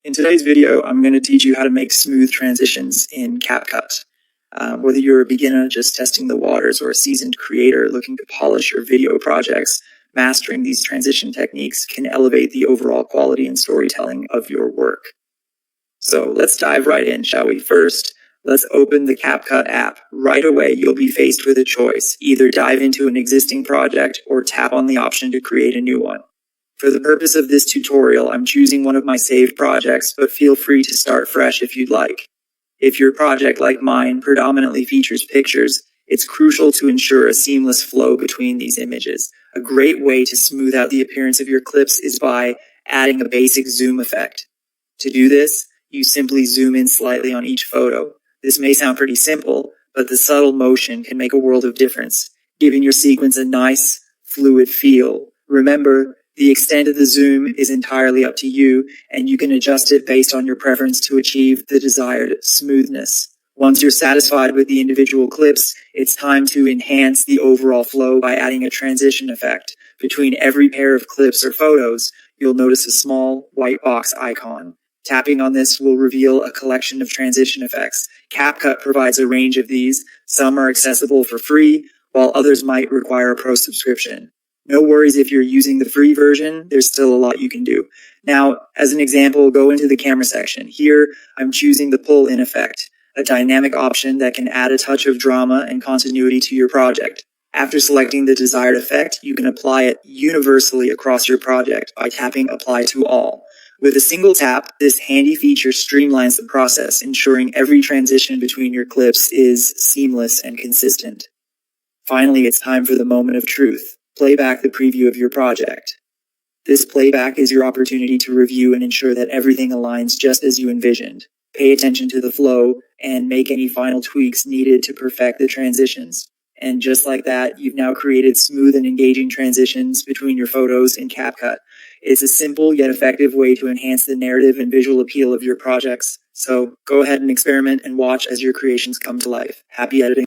In today's video, I'm going to teach you how to make smooth transitions in CapCut. Whether you're a beginner just testing the waters or a seasoned creator looking to polish your video projects, mastering these transition techniques can elevate the overall quality and storytelling of your work. So let's dive right in, shall we? First, let's open the CapCut app. Right away, you'll be faced with a choice. Either dive into an existing project or tap on the option to create a new one. For the purpose of this tutorial, I'm choosing one of my saved projects, but feel free to start fresh if you'd like. If your project, like mine, predominantly features pictures, it's crucial to ensure a seamless flow between these images. A great way to smooth out the appearance of your clips is by adding a basic zoom effect. To do this, you simply zoom in slightly on each photo. This may sound pretty simple, but the subtle motion can make a world of difference, giving your sequence a nice, fluid feel. Remember, the extent of the zoom is entirely up to you, and you can adjust it based on your preference to achieve the desired smoothness. Once you're satisfied with the individual clips, it's time to enhance the overall flow by adding a transition effect. Between every pair of clips or photos, you'll notice a small white box icon. Tapping on this will reveal a collection of transition effects. CapCut provides a range of these. Some are accessible for free, while others might require a pro subscription. No worries if you're using the free version, there's still a lot you can do. Now, as an example, go into the camera section. Here, I'm choosing the pull-in effect, a dynamic option that can add a touch of drama and continuity to your project. After selecting the desired effect, you can apply it universally across your project by tapping Apply to All. With a single tap, this handy feature streamlines the process, ensuring every transition between your clips is seamless and consistent. Finally, it's time for the moment of truth. Play back the preview of your project. This playback is your opportunity to review and ensure that everything aligns just as you envisioned. Pay attention to the flow and make any final tweaks needed to perfect the transitions. And just like that, you've now created smooth and engaging transitions between your photos in CapCut. It's a simple yet effective way to enhance the narrative and visual appeal of your projects. So go ahead and experiment and watch as your creations come to life. Happy editing.